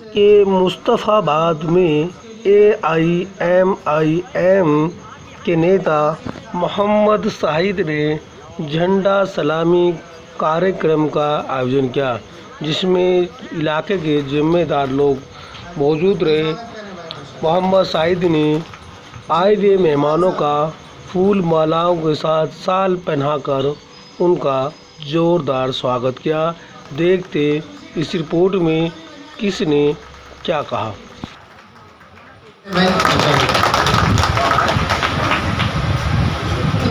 कि मुस्तफ़ाबाद में AIMIM के नेता मोहम्मद शाहिद ने झंडा सलामी कार्यक्रम का आयोजन किया, जिसमें इलाके के जिम्मेदार लोग मौजूद रहे। मोहम्मद शाहिद ने आए हुए मेहमानों का फूल मालाओं के साथ शाल पहनाकर उनका जोरदार स्वागत किया। देखते इस रिपोर्ट में किसने क्या कहा।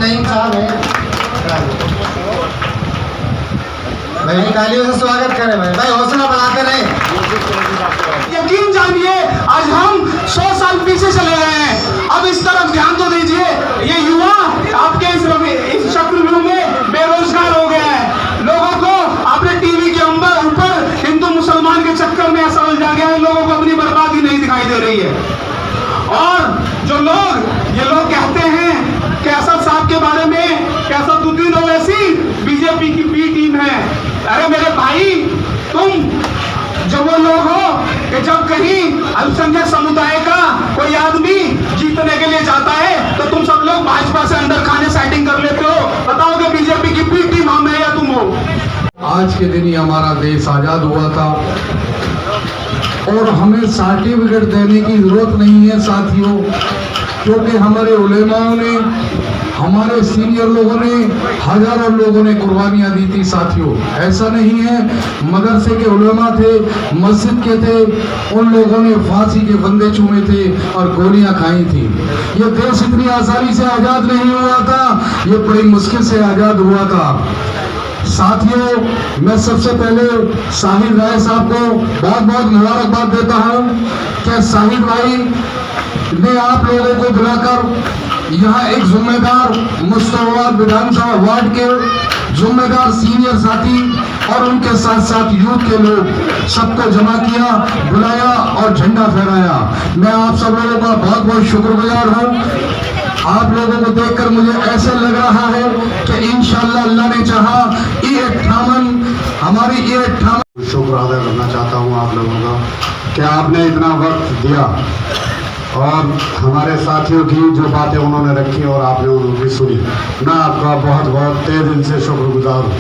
नहीं साहब है भाई, तालियों से स्वागत करें भाई, हौसला बढ़ाते रहे। यकीन जानिए आज हम 100 साल पीछे चले गए हैं। अब इस तरफ ध्यान तो दीजिए, ये युवा आपके इस चक्रव्यूह में बेरोजगार हो गया है। लोगों को आपने टीवी के ऊपर हिंदू मुसलमान के चक्कर में ऐसा उलझा गया है, लोगों को अपनी बर्बादी नहीं दिखाई दे रही है। और जो ये लोग कहते हैं कि असद साहब के बारे में कि असदुद्दीन ओवैसी बीजेपी की बी टीम है। अरे मेरे भाई, तुम जो वो लोग हो कि जब कहीं अल्पसंख्यक समुदाय का कोई आदमी जीतने के लिए जाता है तो तुम सब लोग भाजपा से अंदर खाने सेटिंग कर लेते हो। बताओ कि बीजेपी की बी टीम हम है या तुम हो। आज के दिन ही हमारा देश आजाद हुआ था और हमें सर्टिफिकेट देने की जरूरत नहीं है साथियों, क्योंकि हमारे उलेमाओं ने, हमारे सीनियर लोगों ने, हजारों लोगों ने कुर्बानियां दी थी साथियों। ऐसा नहीं है मदरसे के उलेमा थे, मस्जिद के थे, उन लोगों ने फांसी के फंदे चूमे थे और गोलियां खाई थी। ये देश इतनी आसानी से आजाद नहीं हुआ था, ये बड़ी मुश्किल से आजाद हुआ था साथियों। मैं सबसे पहले शाहिद राय साहब को बहुत बहुत मुबारकबाद देता हूं कि शाहिद भाई ने आप लोगों को बुलाकर यहाँ एक जिम्मेदार मुस्तफाबाद विधानसभा वार्ड के जिम्मेदार सीनियर साथी और उनके साथ साथ यूथ के लोग सबको जमा किया, बुलाया और झंडा फहराया। मैं आप सब लोगों का बहुत बहुत शुक्रगुजार हूँ। आप लोगों को देखकर मुझे ऐसा लग रहा है कि इंशाअल्लाह अल्लाह ने चाहा हमारी शुक्र अदा करना चाहता हूँ आप लोगों का कि आपने इतना वक्त दिया और हमारे साथियों की जो बातें उन्होंने रखी और आपने उनकी सुनी। मैं आपका बहुत बहुत तहे दिल से शुक्रगुजार हूँ।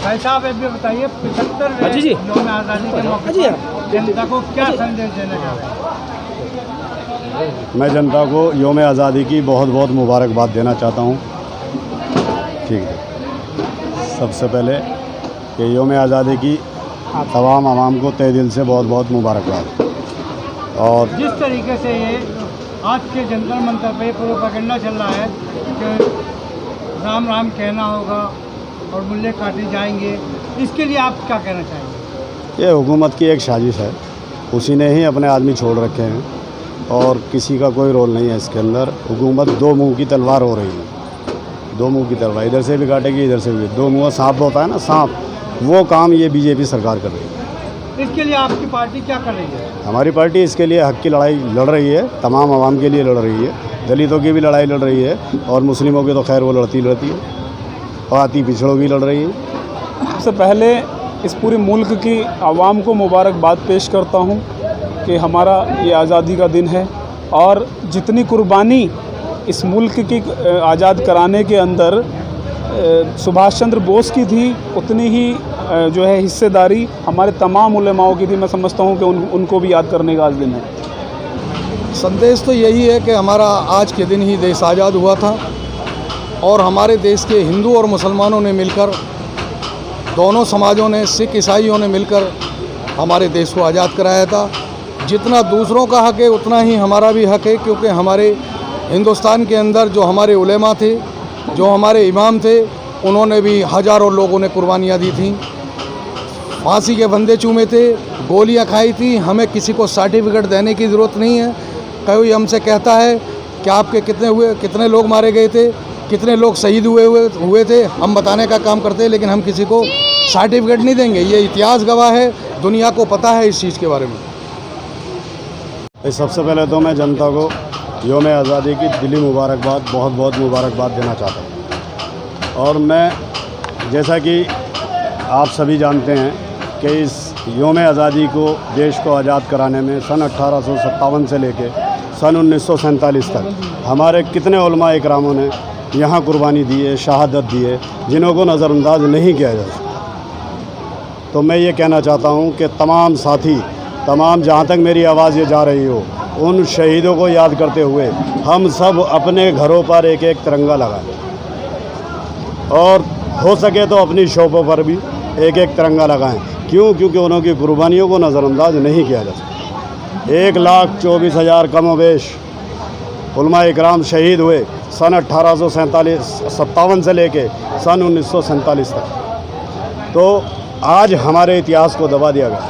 भाई साहब एक भी बताइए, 75वें यौम आज़ादी के मौके पर जनता को क्या संदेश देना चाहते हैं? मैं जनता को यौम आज़ादी की बहुत बहुत मुबारकबाद देना चाहता हूँ। ठीक है, सबसे पहले कि यौम आज़ादी की तमाम आवाम को तहे दिल से बहुत बहुत मुबारकबाद। और जिस तरीके से ये आज के जंतर मंतर पे प्रोपेगेंडा चल रहा है कि राम राम कहना होगा और मूल्य काटे जाएंगे, इसके लिए आप क्या कहना चाहेंगे? ये हुकूमत की एक साजिश है, उसी ने ही अपने आदमी छोड़ रखे हैं और किसी का कोई रोल नहीं है इसके अंदर। हुकूमत दो मुंह की तलवार हो रही है, दो मुंह की तलवार, इधर से भी काटेगी इधर से भी। दो मुंह सांप होता है ना, सांप, वो काम ये बीजेपी सरकार कर रही है। इसके लिए आपकी पार्टी क्या कर रही है? हमारी पार्टी इसके लिए हक की लड़ाई लड़ रही है, तमाम आवाम के लिए लड़ रही है, दलितों की भी लड़ाई लड़ रही है और मुस्लिमों की तो खैर वो लड़ती रहती है और अति पिछड़ों की लड़ रही है। सबसे पहले इस पूरे मुल्क की आवाम को मुबारकबाद पेश करता हूँ कि हमारा ये आज़ादी का दिन है और जितनी कुर्बानी इस मुल्क की आज़ाद कराने के अंदर सुभाष चंद्र बोस की थी, उतनी ही जो है हिस्सेदारी हमारे तमाम उलेमाओं की थी। मैं समझता हूँ कि उनको भी याद करने का आज दिन है। संदेश तो यही है कि हमारा आज के दिन ही देश आज़ाद हुआ था और हमारे देश के हिंदू और मुसलमानों ने मिलकर, दोनों समाजों ने, सिख ईसाइयों ने मिलकर हमारे देश को आज़ाद कराया था। जितना दूसरों का हक है उतना ही हमारा भी हक है, क्योंकि हमारे हिंदुस्तान के अंदर जो हमारे उलेमा थे, जो हमारे इमाम थे, उन्होंने भी हज़ारों लोगों ने कुर्बानियाँ दी थी, फांसी के फंदे चूमे थे, गोलियाँ खाई थी। हमें किसी को सर्टिफिकेट देने की ज़रूरत नहीं है। कोई हमसे कहता है कि आपके कितने लोग मारे गए थे, कितने लोग शहीद हुए थे, हम बताने का काम करते हैं, लेकिन हम किसी को सर्टिफिकेट नहीं देंगे। ये इतिहास गवाह है, दुनिया को पता है इस चीज़ के बारे में। सबसे पहले तो मैं जनता को योम आज़ादी की दिली मुबारकबाद, बहुत बहुत मुबारकबाद देना चाहता हूँ। और मैं, जैसा कि आप सभी जानते हैं कि इस योम आज़ादी को, देश को आज़ाद कराने में सन 1857 से लेके सन 1947 तक हमारे कितने उलमा इकरामों ने यहाँ कुर्बानी दी है, शहादत दी है, जिन्हों को नज़रअंदाज नहीं किया जा सकता। तो मैं ये कहना चाहता हूँ कि तमाम साथी, तमाम जहाँ तक मेरी आवाज़ ये जा रही हो, उन शहीदों को याद करते हुए हम सब अपने घरों पर एक एक तिरंगा लगाएं और हो सके तो अपनी शॉपों पर भी एक एक तिरंगा लगाएं। क्यों? क्योंकि उनकी कुर्बानियों को नज़रअंदाज नहीं किया जा सकता। 1,24,000 कमोबेश उलमा इकराम शहीद हुए सन 1857 से लेके सन 1947 तक। तो आज हमारे इतिहास को दबा दिया गया।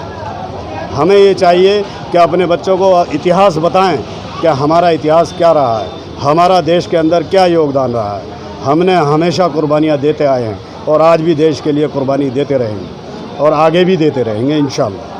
हमें ये चाहिए कि अपने बच्चों को इतिहास बताएं कि हमारा इतिहास क्या रहा है, हमारा देश के अंदर क्या योगदान रहा है। हमने हमेशा कुर्बानियाँ देते आए हैं और आज भी देश के लिए कुर्बानी देते रहेंगे और आगे भी देते रहेंगे इंशाअल्लाह।